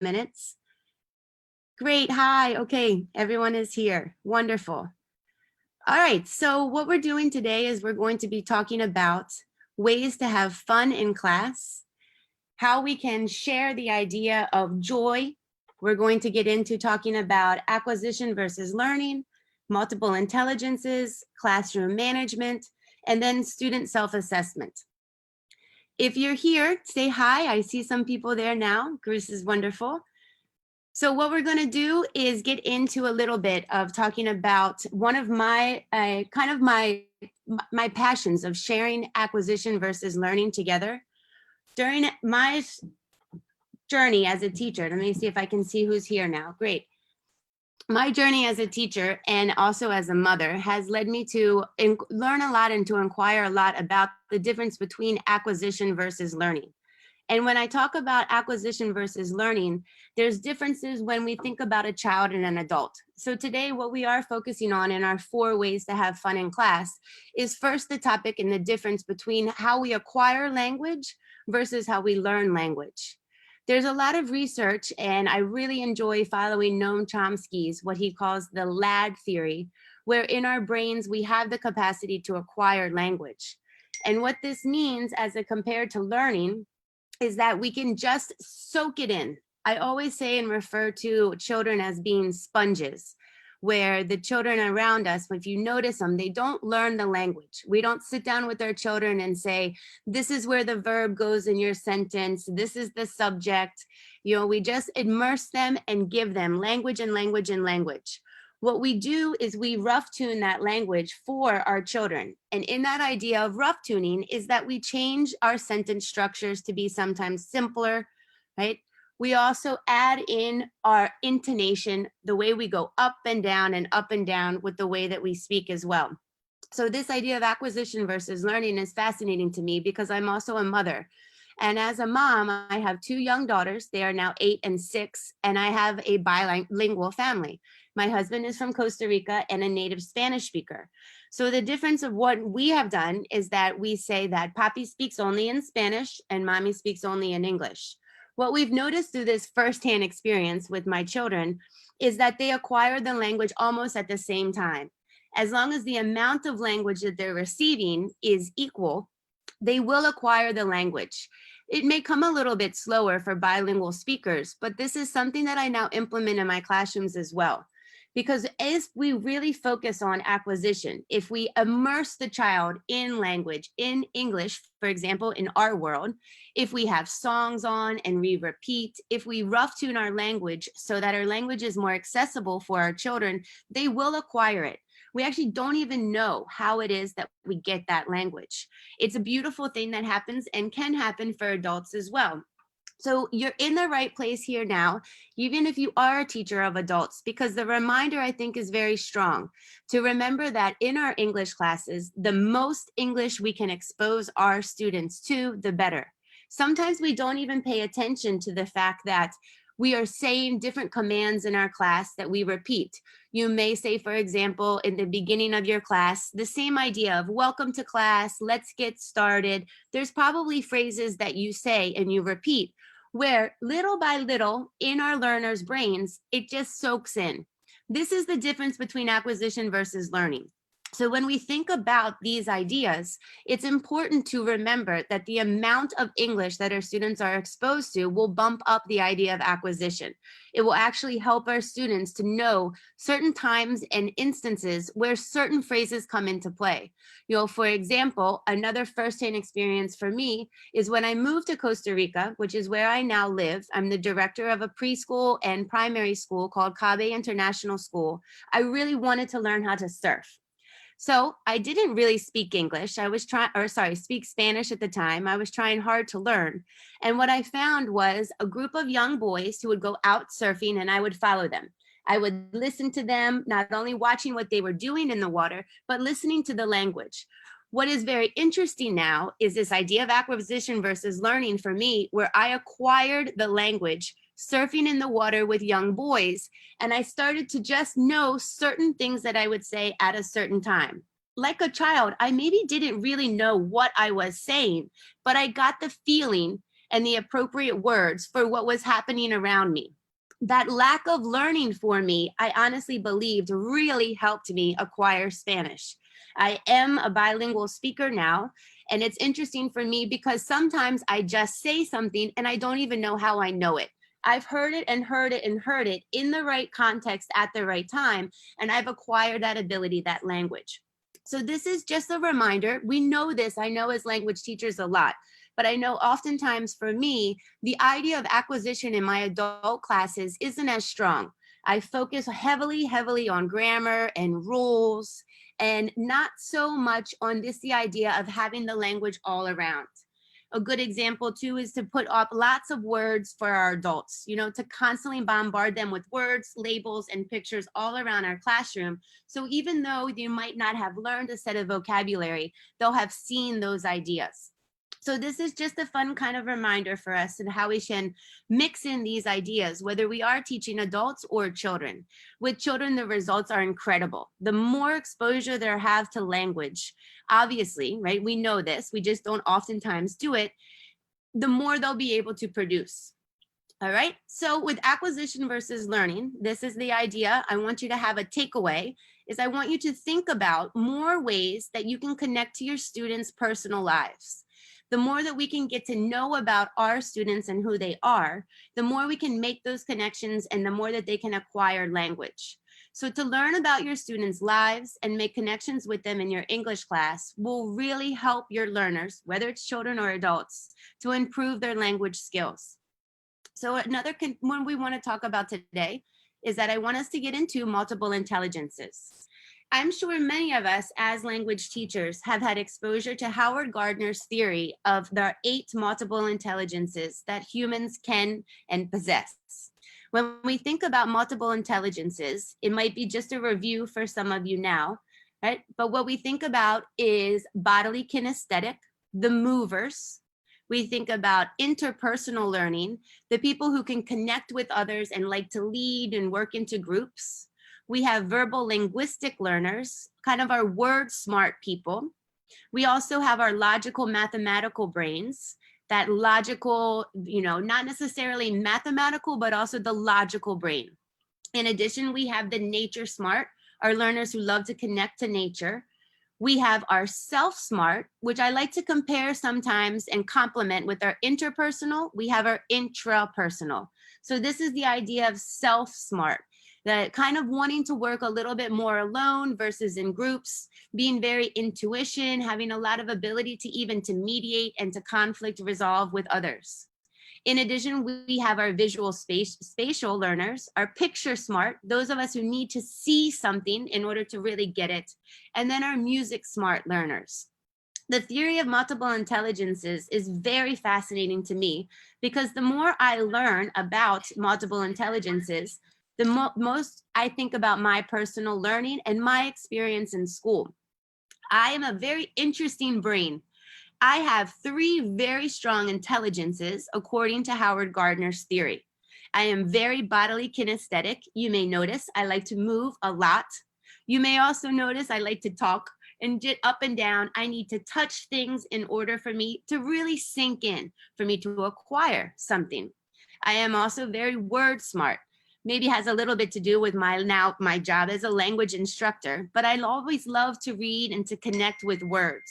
minutes. Great, hi, okay, everyone is here, wonderful. All right, so what we're doing today is we're going to be talking about ways to have fun in class, how we can share the idea of joy. We're going to get into talking about acquisition versus learning, multiple intelligences, classroom management, and then student self-assessment. If you're here, say hi. I see some people there now. This is wonderful. So what we're going to do is get into a little bit of talking about one of my my passions of sharing acquisition versus learning together. During my journey as a teacher, let me see if I can see who's here now. Great. My journey as a teacher and also as a mother has led me to learn a lot and to inquire a lot about the difference between acquisition versus learning. And when I talk about acquisition versus learning, there's differences when we think about a child and an adult. So today, what we are focusing on in our 4 ways to have fun in class is first the topic and the difference between how we acquire language versus how we learn language. There's a lot of research, and I really enjoy following Noam Chomsky's, what he calls the LAD theory, where in our brains, we have the capacity to acquire language. And what this means as it compared to learning is that we can just soak it in. I always say and refer to children as being sponges, where the children around us, if you notice them, they don't learn the language. We don't sit down with our children and say, this is where the verb goes in your sentence, this is the subject. You know, we just immerse them and give them language and language and language. What we do is we rough tune that language for our children. And in that idea of rough tuning is that we change our sentence structures to be sometimes simpler, right? We also add in our intonation, the way we go up and down with the way that we speak as well. So this idea of acquisition versus learning is fascinating to me because I'm also a mother. And as a mom, I have 2 young daughters. They are now 8 and 6, and I have a bilingual family. My husband is from Costa Rica and a native Spanish speaker. So the difference of what we have done is that we say that Papi speaks only in Spanish and Mommy speaks only in English. What we've noticed through this firsthand experience with my children is that they acquire the language almost at the same time. As long as the amount of language that they're receiving is equal, they will acquire the language. It may come a little bit slower for bilingual speakers, but this is something that I now implement in my classrooms as well. Because as we really focus on acquisition, if we immerse the child in language, in English, for example, in our world, if we have songs on and we repeat, if we rough tune our language so that our language is more accessible for our children, they will acquire it. We actually don't even know how it is that we get that language. It's a beautiful thing that happens and can happen for adults as well. So you're in the right place here now, even if you are a teacher of adults, because the reminder I think is very strong to remember that in our English classes, the most English we can expose our students to, the better. Sometimes we don't even pay attention to the fact that we are saying different commands in our class that we repeat. You may say, for example, in the beginning of your class, the same idea of welcome to class, let's get started. There's probably phrases that you say and you repeat, where little by little in our learners' brains, it just soaks in. This is the difference between acquisition versus learning. So when we think about these ideas, it's important to remember that the amount of English that our students are exposed to will bump up the idea of acquisition. It will actually help our students to know certain times and instances where certain phrases come into play. You know, for example, another firsthand experience for me is when I moved to Costa Rica, which is where I now live. I'm the director of a preschool and primary school called Kabe International School. I really wanted to learn how to surf. So I didn't really speak English. I was speak Spanish at the time. I was trying hard to learn. And what I found was a group of young boys who would go out surfing and I would follow them. I would listen to them, not only watching what they were doing in the water, but listening to the language. What is very interesting now is this idea of acquisition versus learning for me, where I acquired the language surfing in the water with young boys. And I started to just know certain things that I would say at a certain time. Like a child, I maybe didn't really know what I was saying, but I got the feeling and the appropriate words for what was happening around me. That lack of learning for me, I honestly believed really helped me acquire Spanish. I am a bilingual speaker now, and it's interesting for me because sometimes I just say something and I don't even know how I know it. I've heard it and heard it and heard it in the right context at the right time, and I've acquired that ability, that language. So this is just a reminder. We know this, I know as language teachers a lot, but I know oftentimes for me, the idea of acquisition in my adult classes isn't as strong. I focus heavily on grammar and rules, and not so much on the idea of having the language all around. A good example too is to put up lots of words for our adults, to constantly bombard them with words, labels, and pictures all around our classroom. So even though you might not have learned a set of vocabulary, they'll have seen those ideas. So this is just a fun kind of reminder for us and how we can mix in these ideas, whether we are teaching adults or children. With children, the results are incredible. The more exposure they have to language, obviously, right? We know this, we just don't oftentimes do it, the more they'll be able to produce. All right, so with acquisition versus learning, this is the idea. I want you to have a takeaway, is I want you to think about more ways that you can connect to your students' personal lives. The more that we can get to know about our students and who they are, the more we can make those connections and the more that they can acquire language. So to learn about your students' lives and make connections with them in your English class will really help your learners, whether it's children or adults, to improve their language skills. So another one we want to talk about today is that I want us to get into multiple intelligences. I'm sure many of us as language teachers have had exposure to Howard Gardner's theory of the 8 multiple intelligences that humans can and possess. When we think about multiple intelligences, it might be just a review for some of you now, right? But what we think about is bodily kinesthetic, the movers. We think about interpersonal learning, the people who can connect with others and like to lead and work into groups. We have verbal linguistic learners, kind of our word smart people. We also have our logical mathematical brains, that logical, not necessarily mathematical, but also the logical brain. In addition, we have the nature smart, our learners who love to connect to nature. We have our self-smart, which I like to compare sometimes and complement with our interpersonal. We have our intrapersonal. So this is the idea of self-smart, that kind of wanting to work a little bit more alone versus in groups, being very intuition, having a lot of ability to even to mediate and to conflict resolve with others. In addition, we have our visual spatial learners, our picture smart, those of us who need to see something in order to really get it, and then our music smart learners. The theory of multiple intelligences is very fascinating to me because the more I learn about multiple intelligences, the most I think about my personal learning and my experience in school. I am a very interesting brain. I have 3 very strong intelligences according to Howard Gardner's theory. I am very bodily kinesthetic. You may notice I like to move a lot. You may also notice I like to talk and get up and down. I need to touch things in order for me to really sink in, for me to acquire something. I am also very word smart. Maybe has a little bit to do with my job as a language instructor, but I always love to read and to connect with words.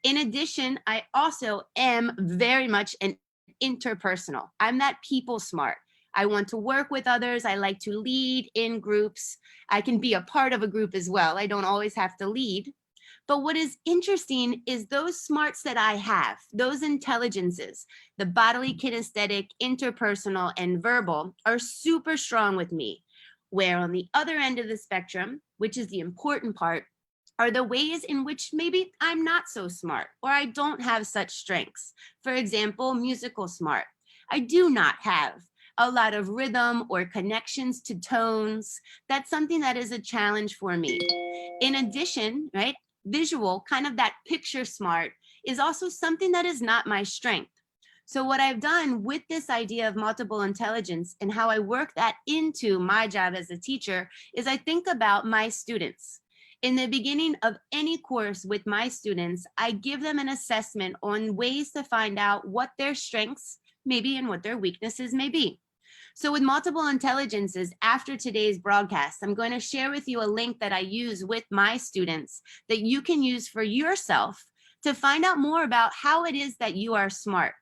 In addition, I also am very much an interpersonal. I'm that people smart. I want to work with others. I like to lead in groups. I can be a part of a group as well. I don't always have to lead. But what is interesting is those smarts that I have, those intelligences, the bodily, kinesthetic, interpersonal, and verbal are super strong with me. Where on the other end of the spectrum, which is the important part, are the ways in which maybe I'm not so smart or I don't have such strengths. For example, musical smart. I do not have a lot of rhythm or connections to tones. That's something that is a challenge for me. In addition, right, visual, kind of that picture smart is also something that is not my strength. So what I've done with this idea of multiple intelligence and how I work that into my job as a teacher is I think about my students. In the beginning of any course with my students, I give them an assessment on ways to find out what their strengths may be and what their weaknesses may be. So with multiple intelligences, after today's broadcast, I'm going to share with you a link that I use with my students that you can use for yourself to find out more about how it is that you are smart.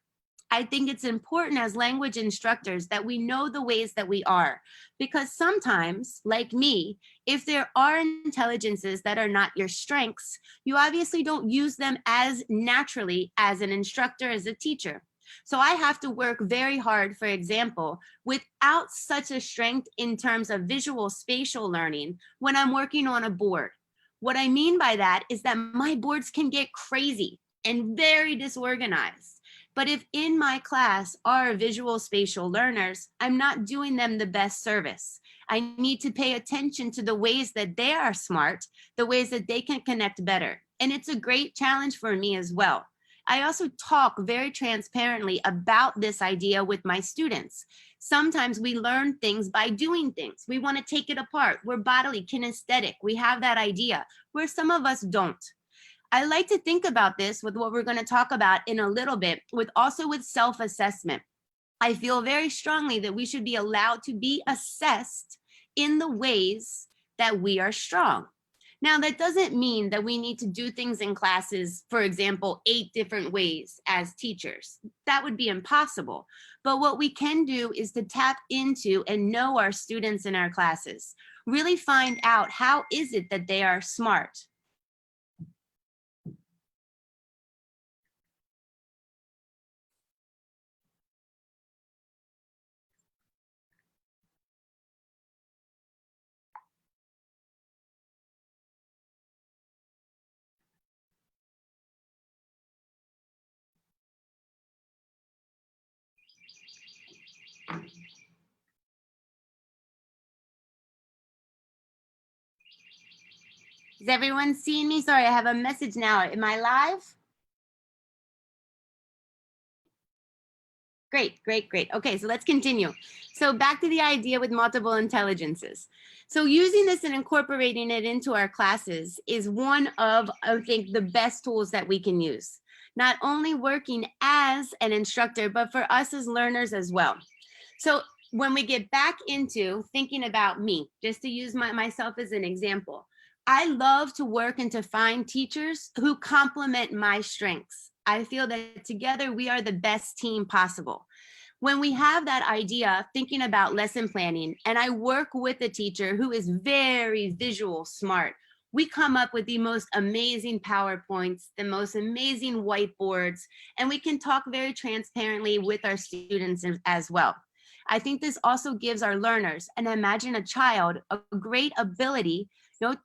I think it's important as language instructors that we know the ways that we are, because sometimes, like me, if there are intelligences that are not your strengths, you obviously don't use them as naturally as an instructor, as a teacher. So I have to work very hard, for example, without such a strength in terms of visual spatial learning when I'm working on a board. What I mean by that is that my boards can get crazy and very disorganized. But if in my class are visual spatial learners, I'm not doing them the best service. I need to pay attention to the ways that they are smart, the ways that they can connect better. And it's a great challenge for me as well. I also talk very transparently about this idea with my students. Sometimes we learn things by doing things. We want to take it apart. We're bodily kinesthetic. We have that idea where some of us don't. I like to think about this with what we're going to talk about in a little bit, with also with self-assessment. I feel very strongly that we should be allowed to be assessed in the ways that we are strong. Now, that doesn't mean that we need to do things in classes, for example, 8 different ways as teachers. That would be impossible. But what we can do is to tap into and know our students in our classes. Really find out how is it that they are smart. Is everyone seeing me? Sorry, I have a message now. Am I live? Great, great, great. Okay, so let's continue. So back to the idea with multiple intelligences. So using this and incorporating it into our classes is one of, I think, the best tools that we can use. Not only working as an instructor, but for us as learners as well. So when we get back into thinking about me, just to use myself as an example, I love to work and to find teachers who complement my strengths. I feel that together we are the best team possible. When we have that idea, thinking about lesson planning, and I work with a teacher who is very visual smart, we come up with the most amazing PowerPoints, the most amazing whiteboards, and we can talk very transparently with our students as well. I think this also gives our learners, and imagine a child, a great ability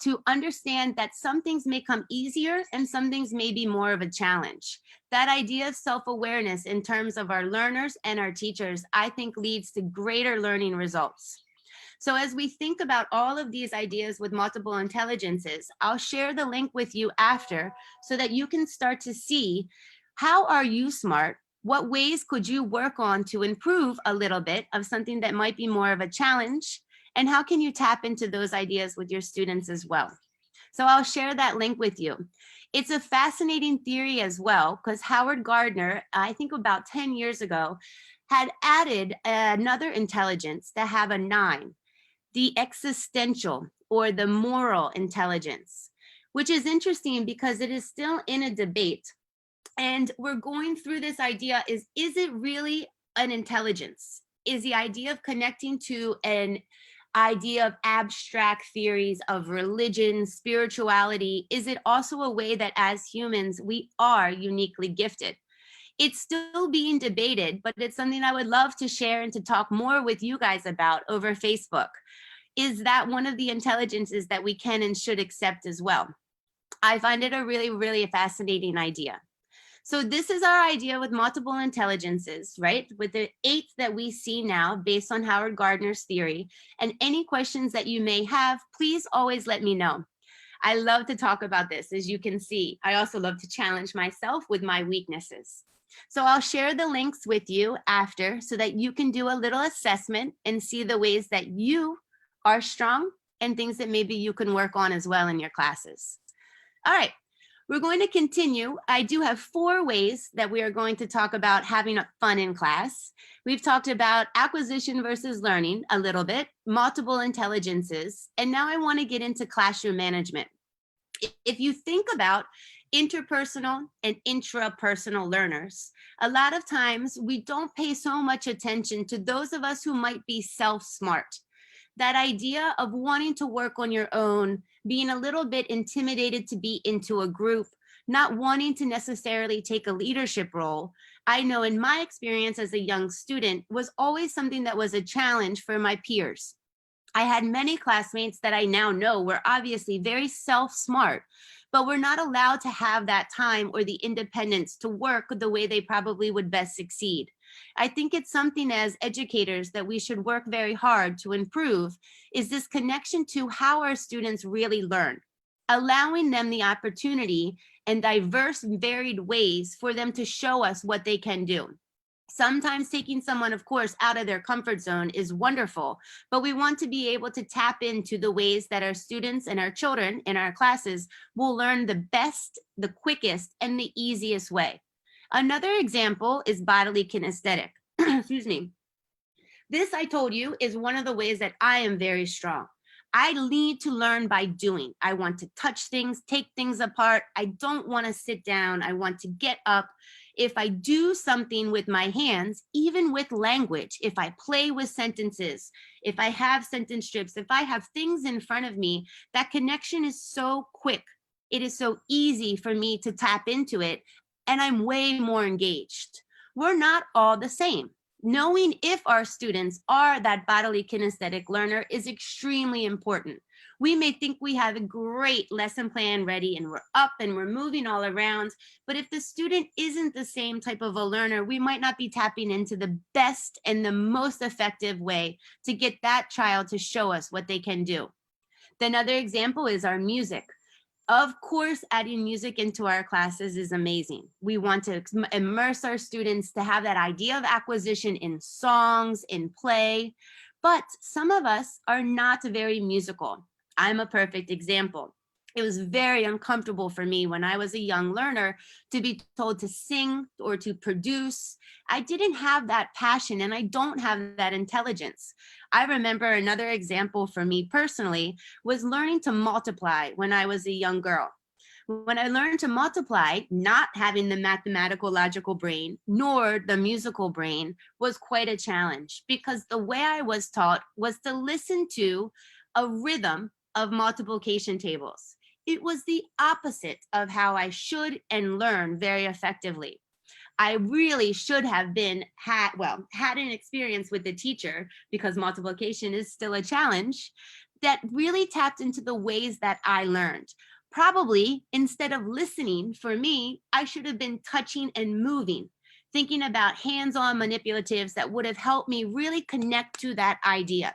to understand that some things may come easier and some things may be more of a challenge. That idea of self-awareness in terms of our learners and our teachers, I think leads to greater learning results. So as we think about all of these ideas with multiple intelligences, I'll share the link with you after so that you can start to see how are you smart? What ways could you work on to improve a little bit of something that might be more of a challenge? And how can you tap into those ideas with your students as well? So I'll share that link with you. It's a fascinating theory as well, because Howard Gardner, I think about 10 years ago, had added another intelligence to have a 9, the existential or the moral intelligence, which is interesting because it is still in a debate. And we're going through this idea is it really an intelligence? Is the idea of connecting to an idea of abstract theories of religion, spirituality, is it also a way that as humans, we are uniquely gifted? It's still being debated, but it's something I would love to share and to talk more with you guys about over Facebook. Is that one of the intelligences that we can and should accept as well? I find it a really, really fascinating idea. So this is our idea with multiple intelligences, right? With the 8 that we see now based on Howard Gardner's theory. And any questions that you may have, please always let me know. I love to talk about this, as you can see. I also love to challenge myself with my weaknesses. So I'll share the links with you after so that you can do a little assessment and see the ways that you are strong and things that maybe you can work on as well in your classes. All right, we're going to continue. I do have 4 ways that we are going to talk about having fun in class. We've talked about acquisition versus learning a little bit, multiple intelligences, and now I want to get into classroom management. If you think about interpersonal and intrapersonal learners, a lot of times we don't pay so much attention to those of us who might be self-smart. That idea of wanting to work on your own, being a little bit intimidated to be into a group, not wanting to necessarily take a leadership role, I know in my experience as a young student was always something that was a challenge for my peers. I had many classmates that I now know were obviously very self-smart, but were not allowed to have that time or the independence to work the way they probably would best succeed. I think it's something as educators that we should work very hard to improve, is this connection to how our students really learn, allowing them the opportunity in diverse, varied ways for them to show us what they can do. Sometimes taking someone, of course, out of their comfort zone is wonderful, but we want to be able to tap into the ways that our students and our children in our classes will learn the best, the quickest, and the easiest way. Another example is bodily kinesthetic. Excuse me. This, I told you, is one of the ways that I am very strong. I need to learn by doing. I want to touch things, take things apart. I don't want to sit down. I want to get up. If I do something with my hands, even with language, if I play with sentences, if I have sentence strips, if I have things in front of me, that connection is so quick. It is so easy for me to tap into it, and I'm way more engaged. We're not all the same. Knowing if our students are that bodily kinesthetic learner is extremely important. We may think we have a great lesson plan ready and we're up and we're moving all around, but if the student isn't the same type of a learner, we might not be tapping into the best and the most effective way to get that child to show us what they can do. Another example is our music. Of course, adding music into our classes is amazing. We want to immerse our students to have that idea of acquisition in songs, in play, but some of us are not very musical. I'm a perfect example. It was very uncomfortable for me when I was a young learner to be told to sing or to produce. I didn't have that passion and I don't have that intelligence. I remember another example for me personally was learning to multiply when I was a young girl. When I learned to multiply, not having the mathematical logical brain nor the musical brain was quite a challenge, because the way I was taught was to listen to a rhythm of multiplication tables. It was the opposite of how I should and learn very effectively. I really should have had an experience with the teacher, because multiplication is still a challenge, that really tapped into the ways that I learned. Probably instead of listening, for me, I should have been touching and moving, thinking about hands-on manipulatives that would have helped me really connect to that idea.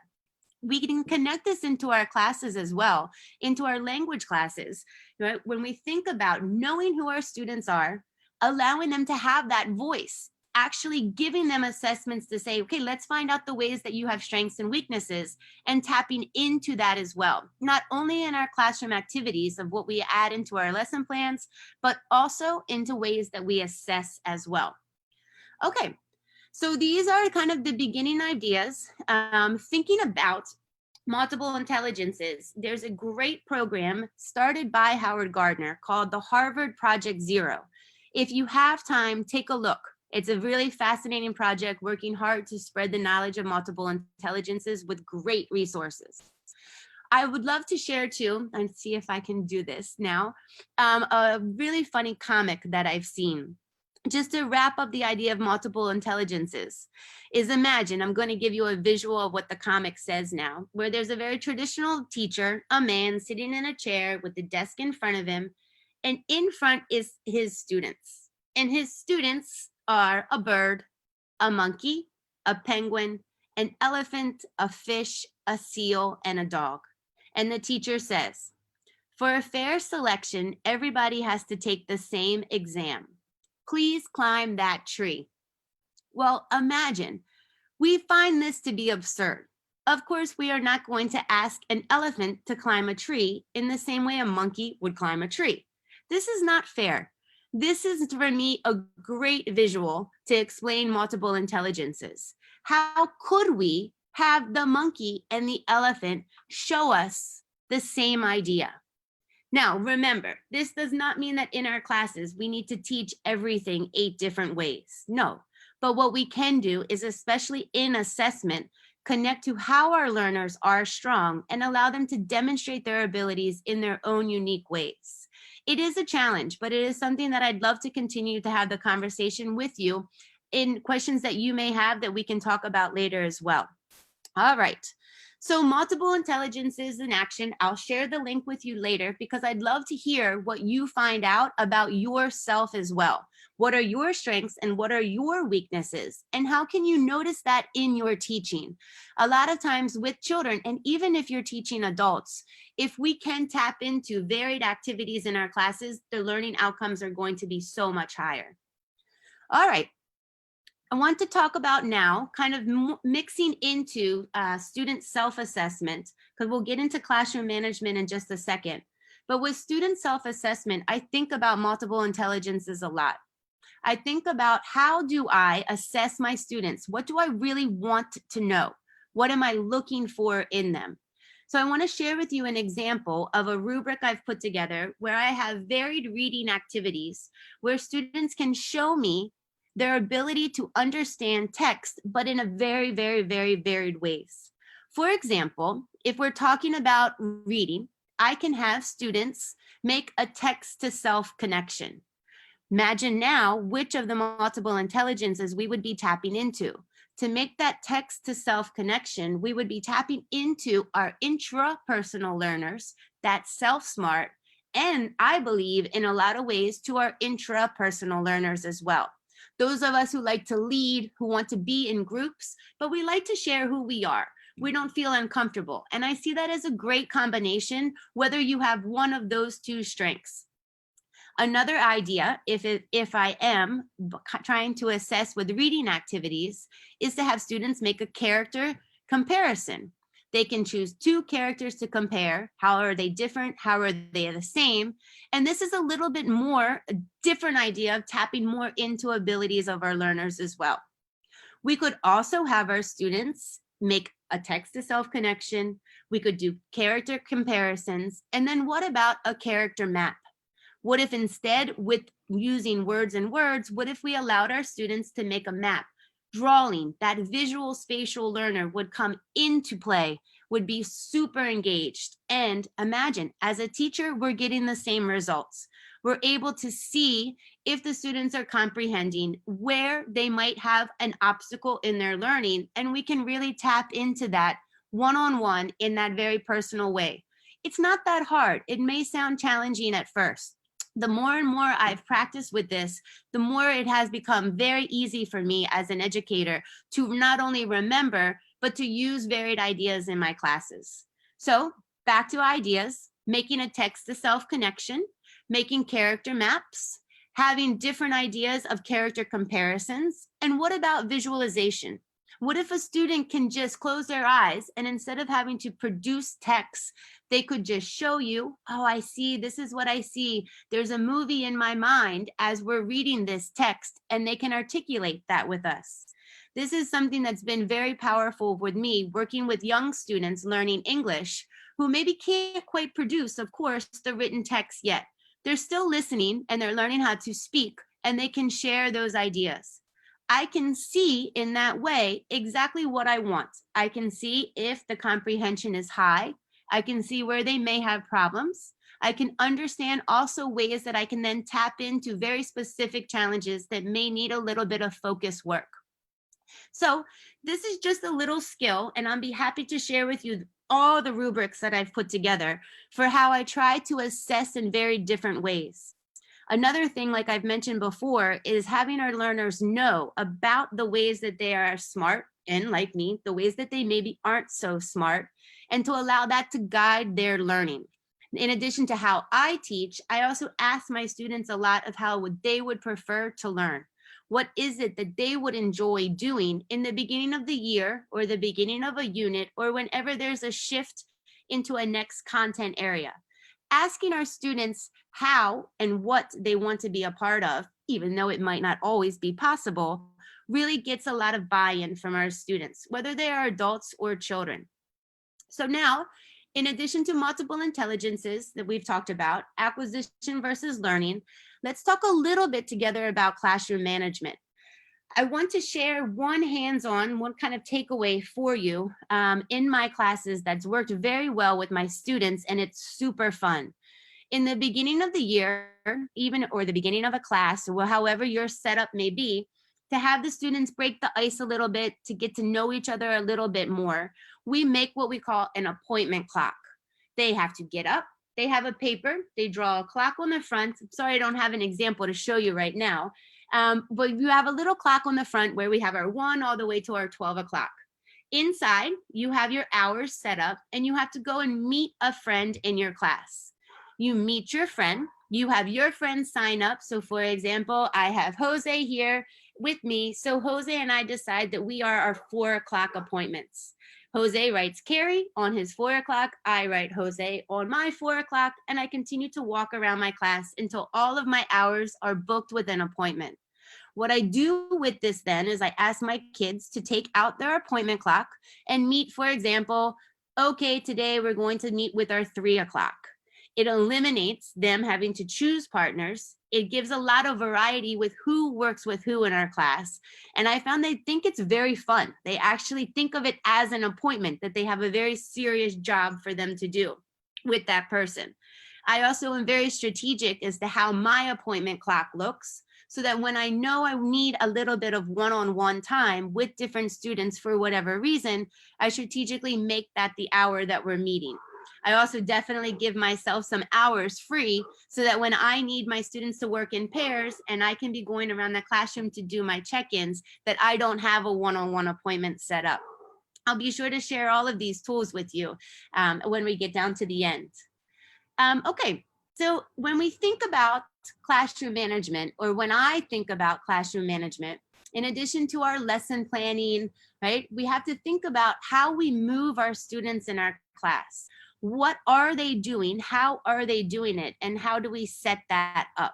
We can connect this into our classes as well, into our language classes. Right? When we think about knowing who our students are, allowing them to have that voice, actually giving them assessments to say, okay, let's find out the ways that you have strengths and weaknesses, and tapping into that as well. Not only in our classroom activities of what we add into our lesson plans, but also into ways that we assess as well. Okay, so these are kind of the beginning ideas. Thinking about multiple intelligences, there's a great program started by Howard Gardner called the Harvard Project Zero. If you have time, take a look. It's a really fascinating project working hard to spread the knowledge of multiple intelligences with great resources. I would love to share too, and see if I can do this now, a really funny comic that I've seen. Just to wrap up the idea of multiple intelligences, is imagine, I'm going to give you a visual of what the comic says now, where there's a very traditional teacher, a man sitting in a chair with the desk in front of him, and in front is his students. And his students are a bird, a monkey, a penguin, an elephant, a fish, a seal, and a dog. And the teacher says, for a fair selection, everybody has to take the same exam. Please climb that tree. Well, imagine, we find this to be absurd. Of course, we are not going to ask an elephant to climb a tree in the same way a monkey would climb a tree. This is not fair. This is, for me, a great visual to explain multiple intelligences. How could we have the monkey and the elephant show us the same idea? Now, remember, this does not mean that in our classes we need to teach everything 8 different ways. No, but what we can do is, especially in assessment, connect to how our learners are strong and allow them to demonstrate their abilities in their own unique ways. It is a challenge, but it is something that I'd love to continue to have the conversation with you in questions that you may have that we can talk about later as well. All right. So multiple intelligences in action. I'll share the link with you later because I'd love to hear what you find out about yourself as well. What are your strengths and what are your weaknesses? And how can you notice that in your teaching? A lot of times with children, and even if you're teaching adults, if we can tap into varied activities in our classes, the learning outcomes are going to be so much higher. All right. I want to talk about now kind of mixing into student self-assessment, because we'll get into classroom management in just a second. But with student self-assessment, I think about multiple intelligences a lot. I think about how do I assess my students? What do I really want to know? What am I looking for in them? So I want to share with you an example of a rubric I've put together where I have varied reading activities where students can show me their ability to understand text, but in a very, very, very varied ways. For example, if we're talking about reading, I can have students make a text to self connection. Imagine now which of the multiple intelligences we would be tapping into. To make that text to self connection, we would be tapping into our intrapersonal learners, that self smart, and I believe in a lot of ways to our intrapersonal learners as well. Those of us who like to lead, who want to be in groups, but we like to share who we are. We don't feel uncomfortable. And I see that as a great combination, whether you have one of those 2 strengths. Another idea, if I am trying to assess with reading activities, is to have students make a character comparison. They can choose 2 characters to compare. How are they different? How are they the same? And this is a little bit more a different idea of tapping more into abilities of our learners as well. We could also have our students make a text to self connection. We could do character comparisons. And then what about a character map? What if instead, with using words and words, what if we allowed our students to make a map? Drawing, that visual spatial learner would come into play, would be super engaged. And imagine, as a teacher, we're getting the same results. We're able to see if the students are comprehending, where they might have an obstacle in their learning, and we can really tap into that one-on-one in that very personal way. It's not that hard. It may sound challenging at first. The more and more I've practiced with this, the more it has become very easy for me as an educator to not only remember, but to use varied ideas in my classes. So back to ideas, making a text to self connection, making character maps, having different ideas of character comparisons. And what about visualization? What if a student can just close their eyes and instead of having to produce text, they could just show you, oh, I see, this is what I see. There's a movie in my mind as we're reading this text, and they can articulate that with us. This is something that's been very powerful with me working with young students learning English who maybe can't quite produce, of course, the written text yet. They're still listening and they're learning how to speak, and they can share those ideas. I can see in that way exactly what I want. I can see if the comprehension is high. I can see where they may have problems. I can understand also ways that I can then tap into very specific challenges that may need a little bit of focus work. So this is just a little skill, and I'll be happy to share with you all the rubrics that I've put together for how I try to assess in very different ways. Another thing, like I've mentioned before, is having our learners know about the ways that they are smart, and like me, the ways that they maybe aren't so smart, and to allow that to guide their learning. In addition to how I teach, I also ask my students a lot of how they would prefer to learn. What is it that they would enjoy doing in the beginning of the year or the beginning of a unit or whenever there's a shift into a next content area? Asking our students how and what they want to be a part of, even though it might not always be possible, really gets a lot of buy-in from our students, whether they are adults or children. So now, in addition to multiple intelligences that we've talked about, acquisition versus learning, let's talk a little bit together about classroom management. I want to share one hands-on, one kind of takeaway for you in my classes that's worked very well with my students, and it's super fun. In the beginning of the year, even or the beginning of a class, or however your setup may be, to have the students break the ice a little bit, to get to know each other a little bit more, we make what we call an appointment clock. They have to get up, they have a paper, they draw a clock on the front. Sorry, I don't have an example to show you right now. But you have a little clock on the front where we have our 1 all the way to our 12 o'clock. Inside, you have your hours set up and you have to go and meet a friend in your class. You meet your friend, you have your friend sign up. So for example, I have Jose here with me. So Jose and I decide that we are our 4 o'clock appointments. Jose writes Kerri on his 4 o'clock, I write Jose on my 4 o'clock, and I continue to walk around my class until all of my hours are booked with an appointment. What I do with this then is I ask my kids to take out their appointment clock and meet, for example, okay, today we're going to meet with our 3 o'clock. It eliminates them having to choose partners. It gives a lot of variety with who works with who in our class. And I found they think it's very fun. They actually think of it as an appointment, that they have a very serious job for them to do with that person. I also am very strategic as to how my appointment clock looks, so that when I know I need a little bit of one-on-one time with different students for whatever reason, I strategically make that the hour that we're meeting. I also definitely give myself some hours free so that when I need my students to work in pairs and I can be going around the classroom to do my check-ins, that I don't have a one-on-one appointment set up. I'll be sure to share all of these tools with you when we get down to the end. Okay, so when we think about classroom management, or when I think about classroom management, in addition to our lesson planning, right, we have to think about how we move our students in our class. What are they doing? How are they doing it? And how do we set that up?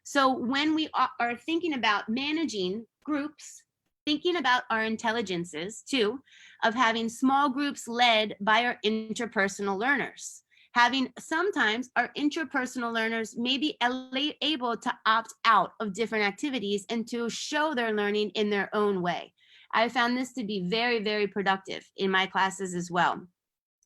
So when we are thinking about managing groups, thinking about our intelligences too, of having small groups led by our interpersonal learners. Having sometimes our interpersonal learners may be able to opt out of different activities and to show their learning in their own way. I found this to be very, very productive in my classes as well.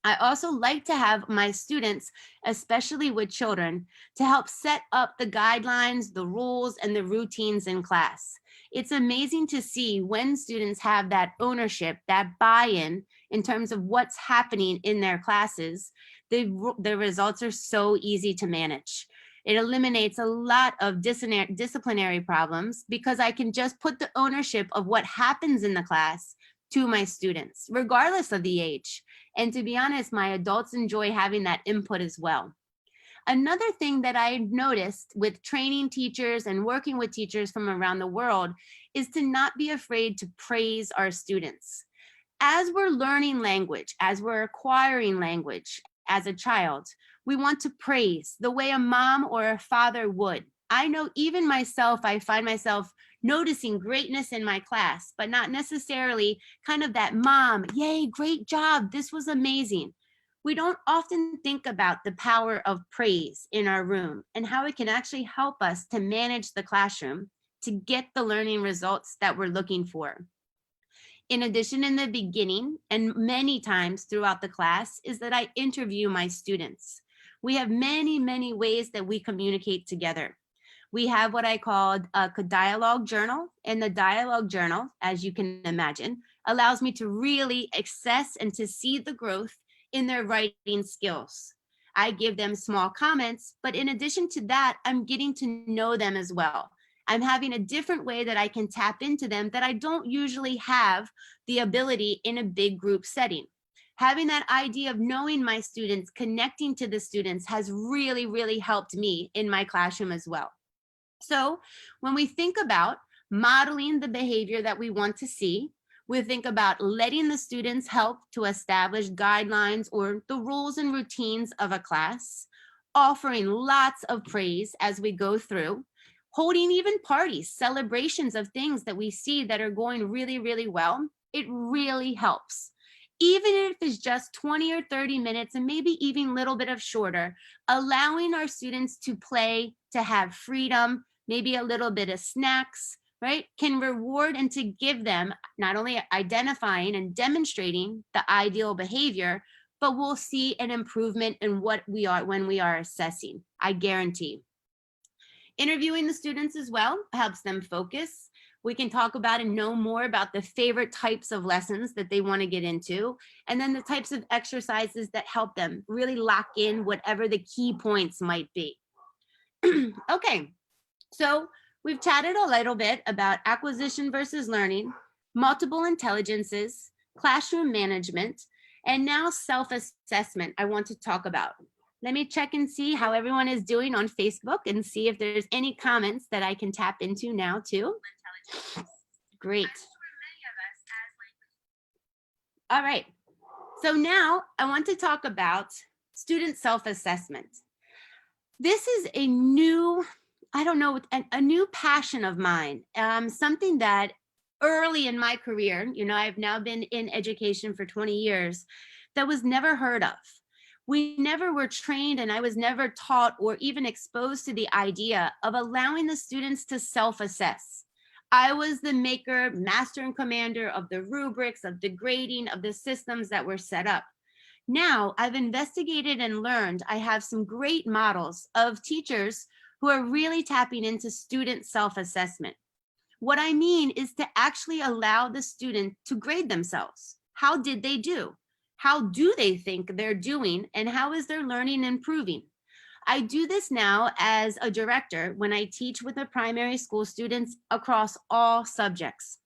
I also like to have my students, especially with children, to help set up the guidelines, the rules, and the routines in class. It's amazing to see when students have that ownership, that buy-in in terms of what's happening in their classes. The results are so easy to manage. It eliminates a lot of disciplinary problems because I can just put the ownership of what happens in the class to my students, regardless of the age. And to be honest, my adults enjoy having that input as well. Another thing that I noticed with training teachers and working with teachers from around the world is to not be afraid to praise our students. As we're learning language, as we're acquiring language as a child, we want to praise the way a mom or a father would. I know even myself, I find myself noticing greatness in my class, but not necessarily kind of that mom, yay, great job, this was amazing. We don't often think about the power of praise in our room and how it can actually help us to manage the classroom to get the learning results that we're looking for. In addition, in the beginning and many times throughout the class is that I interview my students. We have many, many ways that we communicate together. We have what I call a dialogue journal, and the dialogue journal, as you can imagine, allows me to really assess and to see the growth in their writing skills. I give them small comments, but in addition to that, I'm getting to know them as well. I'm having a different way that I can tap into them that I don't usually have the ability in a big group setting. Having that idea of knowing my students, connecting to the students has really, really helped me in my classroom as well. So when we think about modeling the behavior that we want to see. We think about letting the students help to establish guidelines or the rules and routines of a class, offering lots of praise as we go through, holding even parties, celebrations of things that we see that are going really, really well. It really helps. Even if it's just 20 or 30 minutes and maybe even a little bit of shorter, allowing our students to play, to have freedom, maybe a little bit of snacks, right, can reward and to give them not only identifying and demonstrating the ideal behavior, but we'll see an improvement in what we are when we are assessing, I guarantee. Interviewing the students as well helps them focus. We can talk about and know more about the favorite types of lessons that they want to get into, and then the types of exercises that help them really lock in whatever the key points might be. Okay, so we've chatted a little bit about acquisition versus learning, multiple intelligences, classroom management, and now self-assessment I want to talk about. Let me check and see how everyone is doing on Facebook and see if there's any comments that I can tap into now too. Great. All right. So now I want to talk about student self-assessment. This is a new, I don't know, a new passion of mine, something that early in my career, you know, I've now been in education for 20 years, that was never heard of. We never were trained, and I was never taught or even exposed to the idea of allowing the students to self-assess. I was the maker, master and commander of the rubrics, of the grading, of the systems that were set up. Now I've investigated and learned I have some great models of teachers who are really tapping into student self-assessment. What I mean is to actually allow the student to grade themselves. How did they do? How do they think they're doing? And how is their learning improving? I do this now as a director when I teach with the primary school students across all subjects.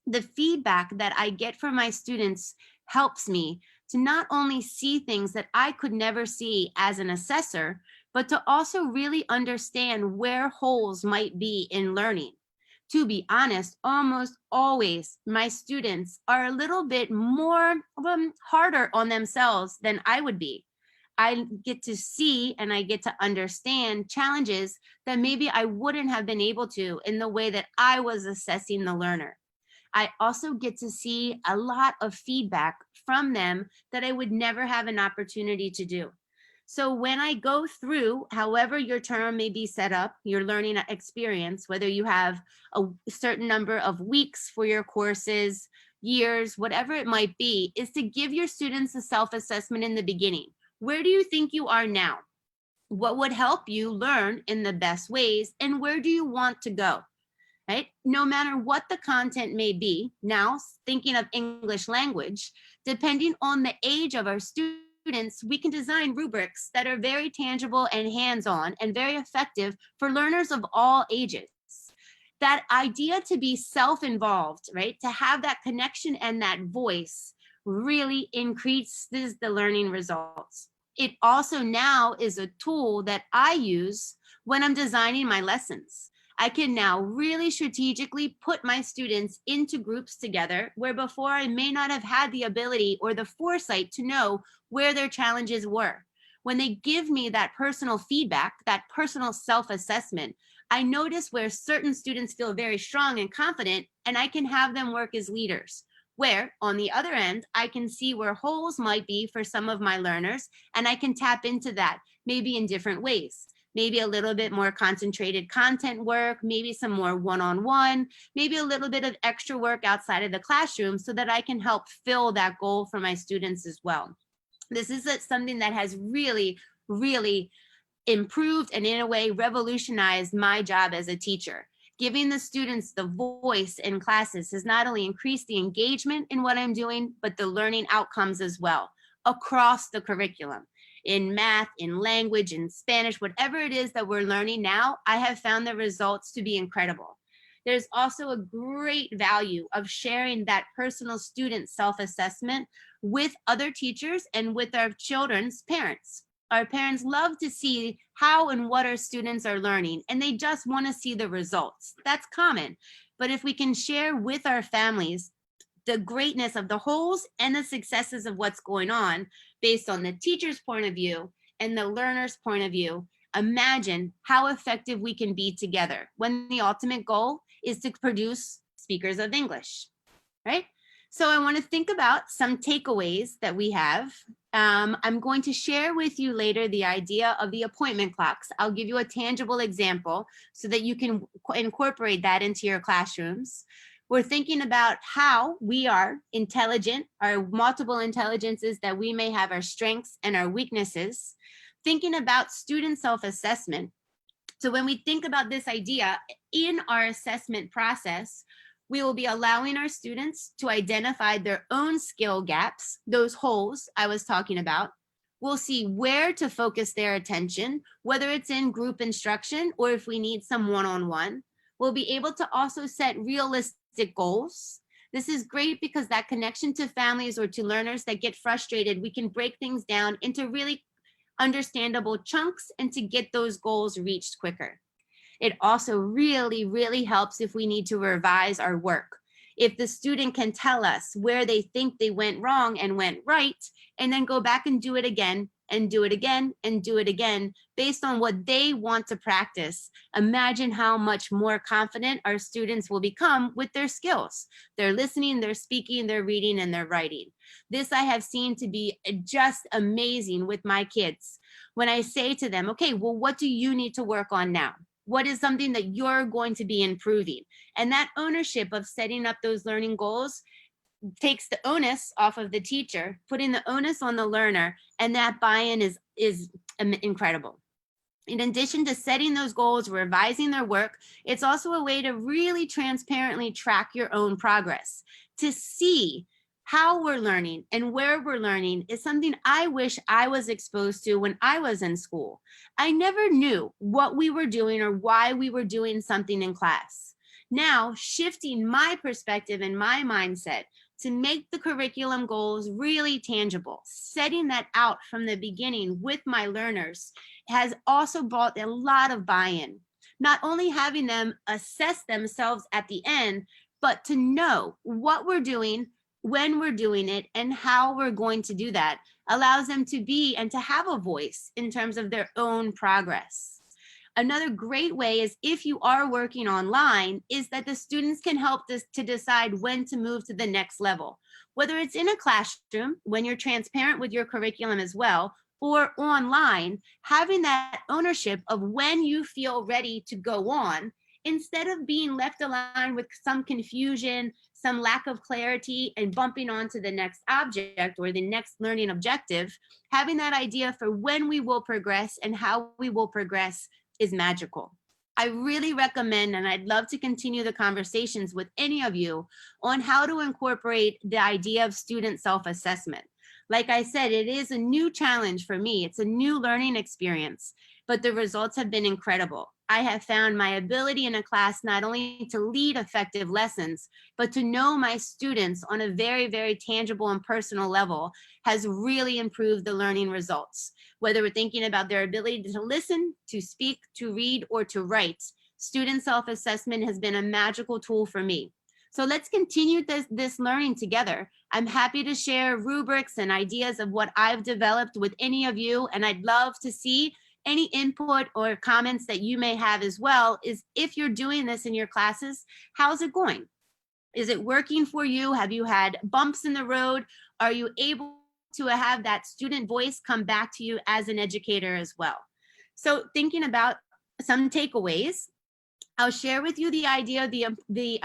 The feedback that I get from my students helps me to not only see things that I could never see as an assessor, but to also really understand where holes might be in learning. To be honest, almost always my students are a little bit more harder on themselves than I would be. I get to see and I get to understand challenges that maybe I wouldn't have been able to in the way that I was assessing the learner. I also get to see a lot of feedback from them that I would never have an opportunity to do. So when I go through, however your term may be set up, your learning experience, whether you have a certain number of weeks for your courses, years, whatever it might be, is to give your students a self-assessment in the beginning. Where do you think you are now? What would help you learn in the best ways? And where do you want to go? Right? No matter what the content may be, now thinking of English language, depending on the age of our students, we can design rubrics that are very tangible and hands-on and very effective for learners of all ages. That idea to be self-involved, right? To have that connection and that voice really increases the learning results. It also now is a tool that I use when I'm designing my lessons. I can now really strategically put my students into groups together where before I may not have had the ability or the foresight to know where their challenges were. When they give me that personal feedback, that personal self-assessment, I notice where certain students feel very strong and confident, and I can have them work as leaders. Where on the other end, I can see where holes might be for some of my learners, and I can tap into that maybe in different ways. Maybe a little bit more concentrated content work, maybe some more one-on-one, maybe a little bit of extra work outside of the classroom so that I can help fill that goal for my students as well. This is something that has really, really improved and in a way revolutionized my job as a teacher. Giving the students the voice in classes has not only increased the engagement in what I'm doing, but the learning outcomes as well across the curriculum. In math, in language, in Spanish, whatever it is that we're learning now, I have found the results to be incredible. There's also a great value of sharing that personal student self-assessment with other teachers and with our children's parents. Our parents love to see how and what our students are learning, and they just want to see the results. That's common. but if we can share with our families the greatness of the wholes and the successes of what's going on based on the teacher's point of view and the learner's point of view, imagine how effective we can be together when the ultimate goal is to produce speakers of English, right? So I want to think about some takeaways that we have. I'm going to share with you later the idea of the appointment clocks. I'll give you a tangible example so that you can incorporate that into your classrooms. We're thinking about how we are intelligent, our multiple intelligences that we may have, our strengths and our weaknesses. Thinking about student self-assessment. So when we think about this idea in our assessment process, we will be allowing our students to identify their own skill gaps, those holes I was talking about. We'll see where to focus their attention, whether it's in group instruction or if we need some one-on-one. We'll be able to also set realistic goals. This is great because that connection to families or to learners that get frustrated, we can break things down into really understandable chunks and to get those goals reached quicker. It also really helps if we need to revise our work. If the student can tell us where they think they went wrong and went right, and then go back and do it again and do it again and do it again based on what they want to practice, imagine how much more confident our students will become with their skills. They're listening, they're speaking, they're reading, and they're writing. This I have seen to be just amazing with my kids. When I say to them, okay, well, what do you need to work on now? What is something that you're going to be improving? And that ownership of setting up those learning goals takes the onus off of the teacher, putting the onus on the learner, and that buy-in is incredible. In addition to setting those goals, revising their work, it's also a way to really transparently track your own progress. To see how we're learning and where we're learning is something I wish I was exposed to when I was in school. I never knew what we were doing or why we were doing something in class. Now, shifting my perspective and my mindset to make the curriculum goals really tangible, setting that out from the beginning with my learners has also brought a lot of buy-in. Not only having them assess themselves at the end, but to know what we're doing, when we're doing it, and how we're going to do that allows them to be and to have a voice in terms of their own progress. Another great way is if you are working online is that the students can help to decide when to move to the next level, whether it's in a classroom when you're transparent with your curriculum as well, or online, having that ownership of when you feel ready to go on instead of being left aligned with some confusion, some lack of clarity, and bumping on to the next object or the next learning objective. Having that idea for when we will progress and how we will progress is magical. I really recommend, and I'd love to continue the conversations with any of you on how to incorporate the idea of student self-assessment. Like I said, it is a new challenge for me. It's a new learning experience, but the results have been incredible. I have found my ability in a class not only to lead effective lessons, but to know my students on a very tangible and personal level has really improved the learning results. Whether we're thinking about their ability to listen, to speak, to read, or to write, student self-assessment has been a magical tool for me. So let's continue this learning together. I'm happy to share rubrics and ideas of what I've developed with any of you, and I'd love to see any input or comments that you may have as well. Is if you're doing this in your classes, how's it going? Is it working for you? Have you had bumps in the road? Are you able to have that student voice come back to you as an educator as well? So thinking about some takeaways, I'll share with you the idea of the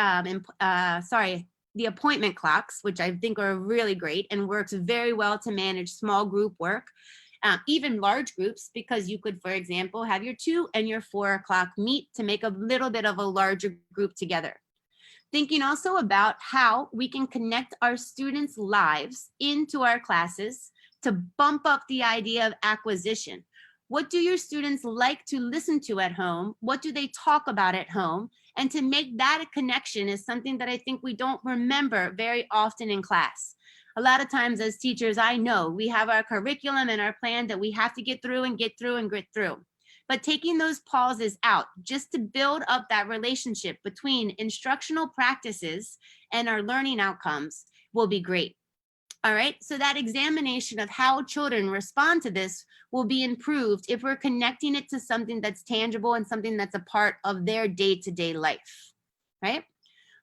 appointment clocks, which I think are really great and works very well to manage small group work, even large groups, because you could, for example, have your 2 and your 4 o'clock meet to make a little bit of a larger group together. Thinking also about how we can connect our students' lives into our classes to bump up the idea of acquisition. What do your students like to listen to at home? What do they talk about at home? And to make that a connection is something that I think we don't remember very often in class. A lot of times as teachers, I know we have our curriculum and our plan that we have to get through and get through and grit through. but taking those pauses out just to build up that relationship between instructional practices and our learning outcomes will be great. All right, so that examination of how children respond to this will be improved if we're connecting it to something that's tangible and something that's a part of their day-to-day life, right?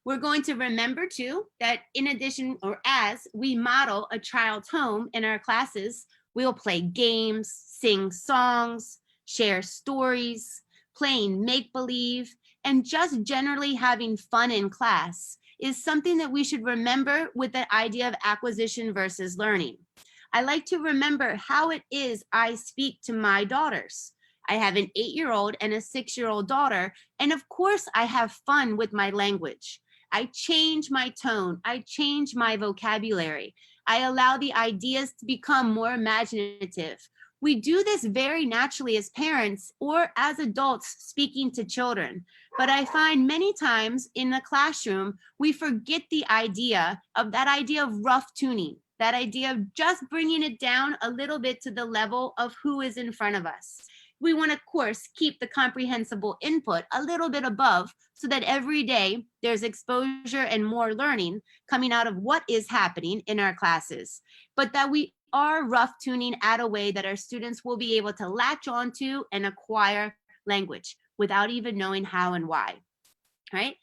We're going to remember too that in addition, or as we model a child's home in our classes, we'll play games, sing songs, share stories, playing make-believe, and just generally having fun in class is something that we should remember with the idea of acquisition versus learning. I like to remember how it is I speak to my daughters. I have an 8-year-old and a 6-year-old daughter, and of course I have fun with my language. I change my tone, I change my vocabulary. I allow the ideas to become more imaginative. We do this very naturally as parents or as adults speaking to children. But I find many times in the classroom, we forget the idea of rough tuning, that idea of just bringing it down a little bit to the level of who is in front of us. We want to, of course, keep the comprehensible input a little bit above so that every day there's exposure and more learning coming out of what is happening in our classes, but that we are rough tuning at a way that our students will be able to latch onto and acquire language without even knowing how and why, right?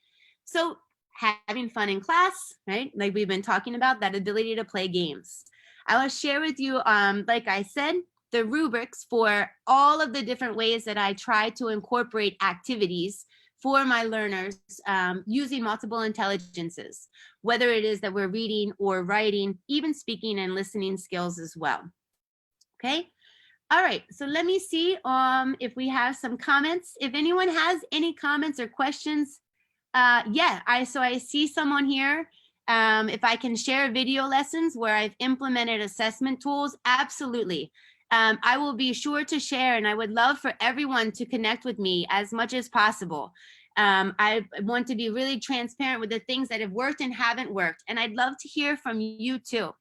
So having fun in class, right? Like we've been talking about, that ability to play games. I will share with you, like I said, the rubrics for all of the different ways that I try to incorporate activities for my learners using multiple intelligences, whether it is that we're reading or writing, even speaking and listening skills as well. Okay. All right, so let me see if we have some comments. If anyone has any comments or questions, yeah, I see someone here. If I can share video lessons where I've implemented assessment tools, absolutely. I will be sure to share, and I would love for everyone to connect with me as much as possible. I want to be really transparent with the things that have worked and haven't worked, and I'd love to hear from you too.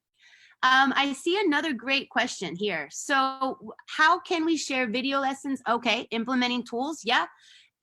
I see another great question here. So how can we share video lessons? Okay, implementing tools, yeah.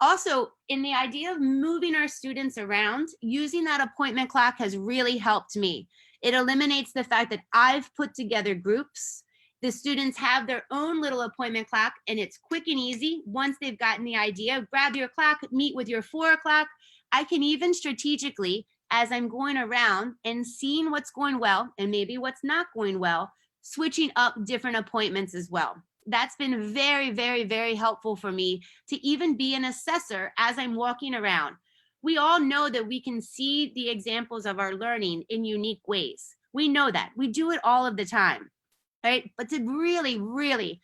Also, in the idea of moving our students around, using that appointment clock has really helped me. It eliminates the fact that I've put together groups. The students have their own little appointment clock, and it's quick and easy. Once they've gotten the idea, grab your clock, meet with your 4 o'clock. I can even strategically, as I'm going around and seeing what's going well and maybe what's not going well, switching up different appointments as well. That's been very, very, very helpful for me to even be an assessor as I'm walking around. We all know that we can see the examples of our learning in unique ways. We know that. We do it all of the time, right? But to really, really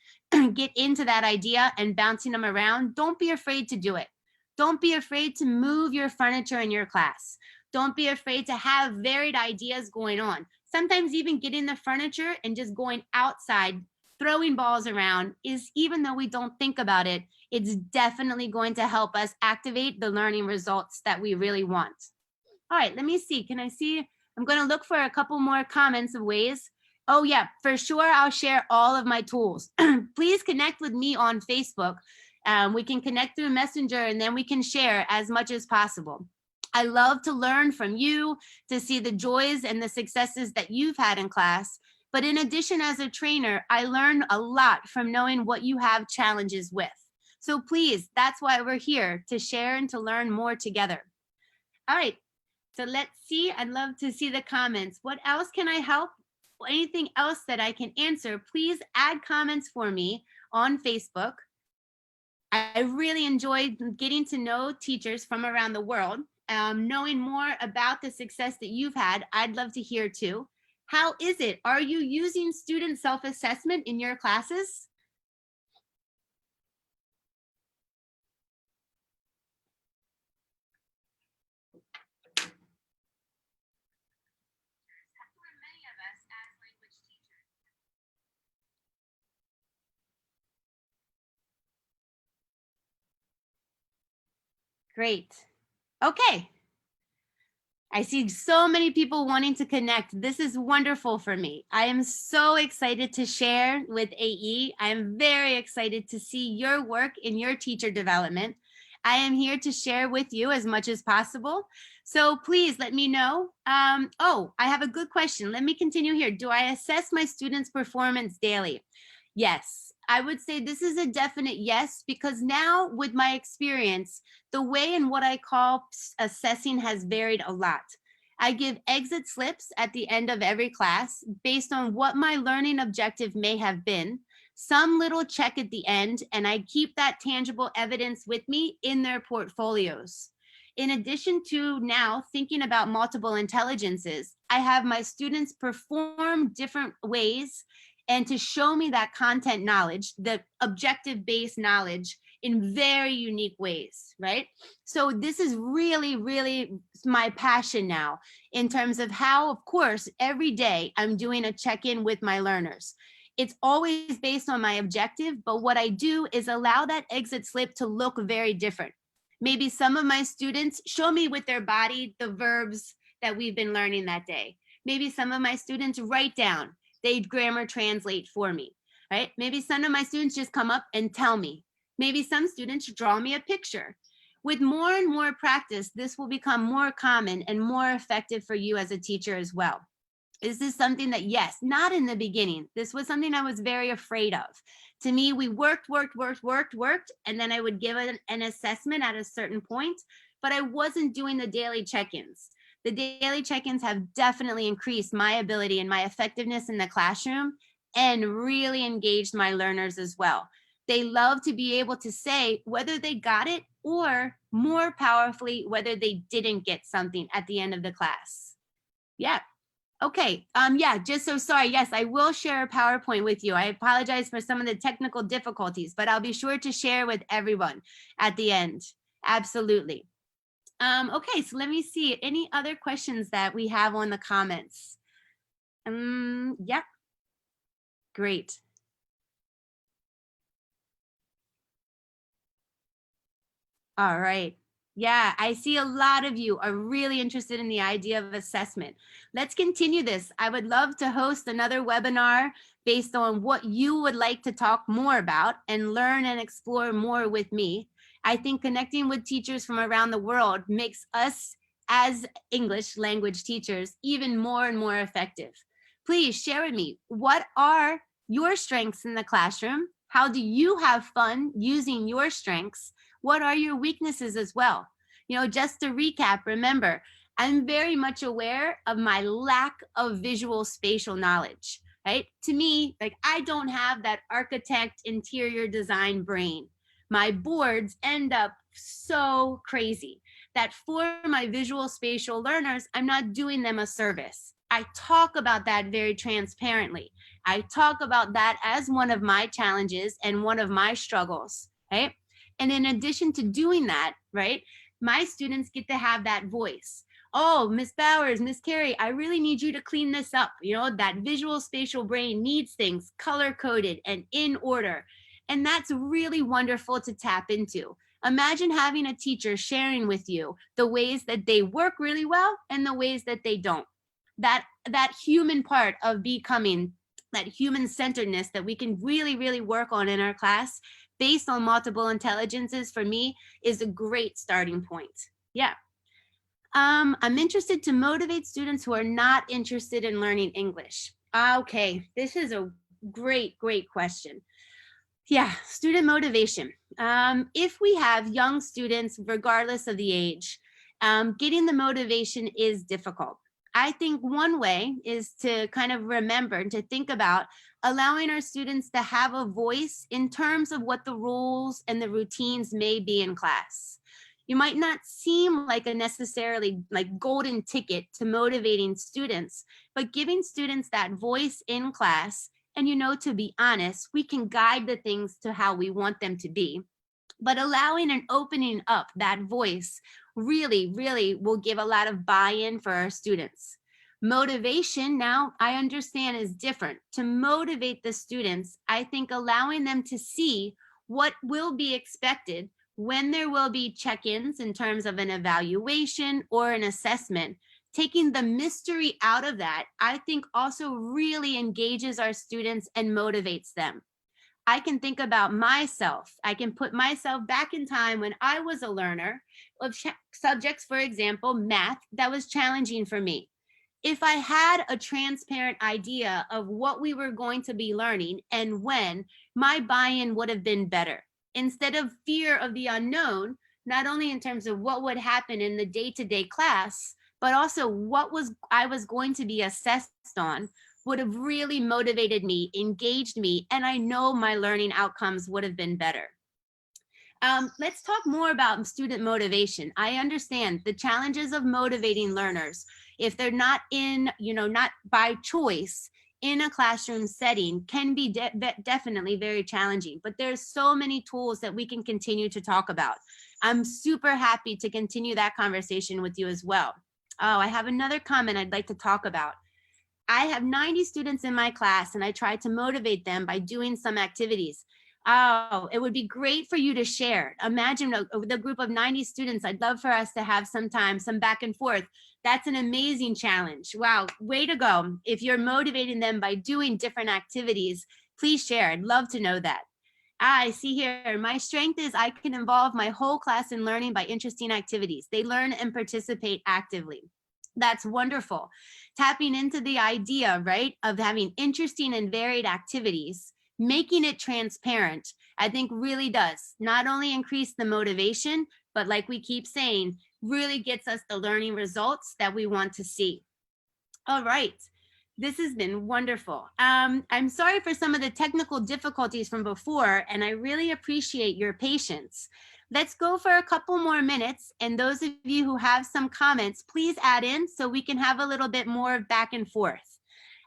get into that idea and bouncing them around, don't be afraid to do it. Don't be afraid to move your furniture in your class. Don't be afraid to have varied ideas going on. Sometimes even getting the furniture and just going outside, throwing balls around is, even though we don't think about it, it's definitely going to help us activate the learning results that we really want. All right, let me see. Can I see? I'm going to look for a couple more comments of ways. Oh yeah, for sure. I'll share all of my tools. Please connect with me on Facebook. We can connect through Messenger, and then we can share as much as possible. I love to learn from you, to see the joys and the successes that you've had in class. But in addition, as a trainer, I learn a lot from knowing what you have challenges with. So please, that's why we're here, to share and to learn more together. All right, so let's see. I'd love to see the comments. What else can I help? Anything else that I can answer, please add comments for me on Facebook. I really enjoyed getting to know teachers from around the world. Knowing more about the success that you've had, I'd love to hear too. How is it? Are you using student self-assessment in your classes? Great. Okay. I see so many people wanting to connect. This is wonderful for me. I am so excited to share with AE. I am very excited to see your work in your teacher development. I am here to share with you as much as possible. So please let me know. Oh, I have a good question. Let me continue here. Do I assess my students' performance daily? Yes, I would say this is a definite yes, because now with my experience, the way and what I call assessing has varied a lot. I give exit slips at the end of every class based on what my learning objective may have been, some little check at the end, and I keep that tangible evidence with me in their portfolios. In addition to now thinking about multiple intelligences, I have my students perform different ways and to show me that content knowledge, the objective-based knowledge in very unique ways, right? So this is really, really my passion now in terms of how, of course, every day I'm doing a check-in with my learners. It's always based on my objective, but what I do is allow that exit slip to look very different. Maybe some of my students show me with their body the verbs that we've been learning that day. Maybe some of my students write down, they grammar translate for me, right? Maybe some of my students just come up and tell me. Maybe some students draw me a picture. With more and more practice, this will become more common and more effective for you as a teacher as well. Is this something that, yes, not in the beginning. This was something I was very afraid of. To me, we worked, and then I would give an assessment at a certain point, but I wasn't doing the daily check-ins. The daily check-ins have definitely increased my ability and my effectiveness in the classroom and really engaged my learners as well. They love to be able to say whether they got it or more powerfully, whether they didn't get something at the end of the class. Yeah. Okay, yeah, just so sorry. Yes, I will share a PowerPoint with you. I apologize for some of the technical difficulties, but I'll be sure to share with everyone at the end. Absolutely. Okay, so let me see any other questions that we have on the comments. Yeah, great. All right. Yeah, I see a lot of you are really interested in the idea of assessment. Let's continue this. I would love to host another webinar based on what you would like to talk more about and learn and explore more with me. I think connecting with teachers from around the world makes us as English language teachers even more and more effective. Please share with me, what are your strengths in the classroom? How do you have fun using your strengths? What are your weaknesses as well? You know, just to recap, remember, I'm very much aware of my lack of visual spatial knowledge, right? To me, like, I don't have that architect interior design brain. My boards end up so crazy that for my visual spatial learners, I'm not doing them a service. I talk about that very transparently. I talk about that as one of my challenges and one of my struggles, right? And in addition to doing that, right, my students get to have that voice. Oh, Miss Bowers, Miss Kerri, I really need you to clean this up. You know, that visual spatial brain needs things color coded and in order. And that's really wonderful to tap into. Imagine having a teacher sharing with you the ways that they work really well and the ways that they don't. That human part of becoming, that human centeredness that we can really, really work on in our class based on multiple intelligences, for me, is a great starting point. Yeah. I'm interested to motivate students who are not interested in learning English. Okay, this is a great, great question. Yeah, student motivation. If we have young students, regardless of the age, getting the motivation is difficult. I think one way is to kind of remember, to think about allowing our students to have a voice in terms of what the rules and the routines may be in class. You might not seem like a necessarily like golden ticket to motivating students, but giving students that voice in class, and, you know, to be honest, we can guide the things to how we want them to be, but allowing and opening up that voice really, really will give a lot of buy-in for our students. Motivation, now I understand, is different. To motivate the students, I think allowing them to see what will be expected when there will be check-ins in terms of an evaluation or an assessment, taking the mystery out of that, I think also really engages our students and motivates them. I can think about myself. I can put myself back in time when I was a learner of subjects, for example, math, that was challenging for me. If I had a transparent idea of what we were going to be learning and when, my buy-in would have been better. Instead of fear of the unknown, not only in terms of what would happen in the day-to-day class, but also what I was going to be assessed on, would have really motivated me, engaged me, and I know my learning outcomes would have been better. Let's talk more about student motivation. I understand the challenges of motivating learners. If they're not in, not by choice in a classroom setting, can be definitely very challenging, but there's so many tools that we can continue to talk about. I'm super happy to continue that conversation with you as well. Oh, I have another comment I'd like to talk about. I have 90 students in my class and I try to motivate them by doing some activities. Oh, it would be great for you to share. Imagine the group of 90 students. I'd love for us to have some back and forth. That's an amazing challenge. Wow, way to go. If you're motivating them by doing different activities, please share. I'd love to know that. I see here, my strength is I can involve my whole class in learning by interesting activities. They learn and participate actively. That's wonderful. Tapping into the idea, right, of having interesting and varied activities, making it transparent, I think really does not only increase the motivation, but like we keep saying, really gets us the learning results that we want to see. All right. This has been wonderful. I'm sorry for some of the technical difficulties from before, and I really appreciate your patience. Let's go for a couple more minutes, and those of you who have some comments, please add in so we can have a little bit more back and forth.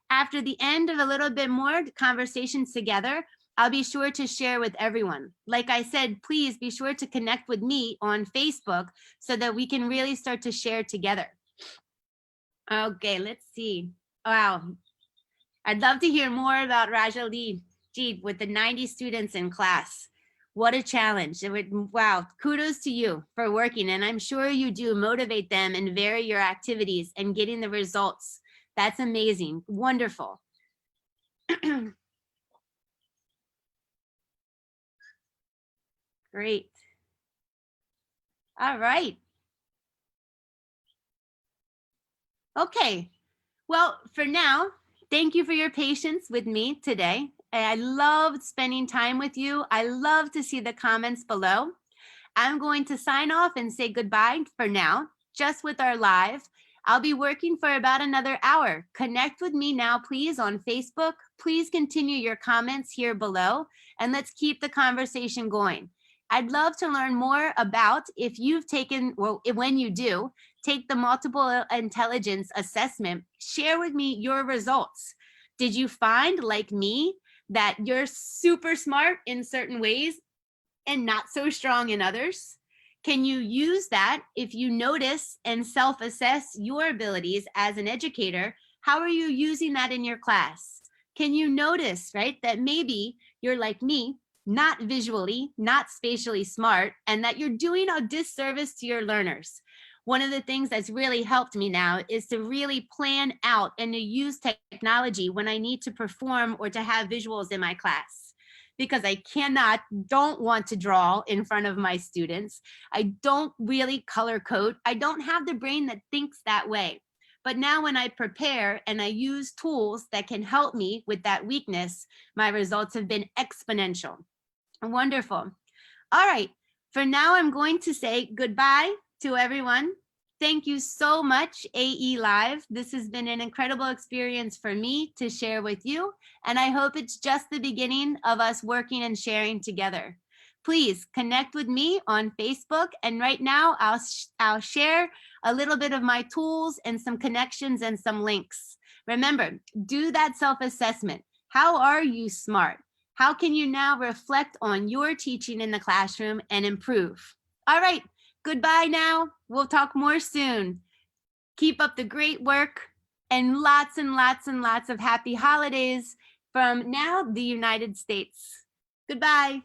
After the end of a little bit more conversations together, I'll be sure to share with everyone. Like I said, please be sure to connect with me on Facebook so that we can really start to share together. Okay, let's see. Wow. I'd love to hear more about Rajali Jeet with the 90 students in class. What a challenge. Wow, kudos to you for working, and I'm sure you do motivate them and vary your activities and getting the results. That's amazing, wonderful. Great. All right. Okay, well, for now, thank you for your patience with me today. I loved spending time with you. I love to see the comments below. I'm going to sign off and say goodbye for now, just with our live. I'll be working for about another hour. Connect with me now, please, on Facebook. Please continue your comments here below, and let's keep the conversation going. I'd love to learn more about if you've taken, well, when you do, take the multiple intelligence assessment, share with me your results. Did you find, like me, that you're super smart in certain ways and not so strong in others? Can you use that if you notice and self-assess your abilities as an educator? How are you using that in your class? Can you notice, right, that maybe you're like me, not visually, not spatially smart, and that you're doing a disservice to your learners? One of the things that's really helped me now is to really plan out and to use technology when I need to perform or to have visuals in my class, because I don't want to draw in front of my students. I don't really color code. I don't have the brain that thinks that way. But now when I prepare and I use tools that can help me with that weakness, my results have been exponential. Wonderful. All right, for now, I'm going to say goodbye to everyone. Thank you so much, AE Live. This has been an incredible experience for me to share with you, and I hope it's just the beginning of us working and sharing together. Please connect with me on Facebook, and right now I'll share a little bit of my tools and some connections and some links. Remember, do that self-assessment. How are you smart? How can you now reflect on your teaching in the classroom and improve? All right, goodbye now. We'll talk more soon. Keep up the great work, and lots of happy holidays from now the United States. Goodbye.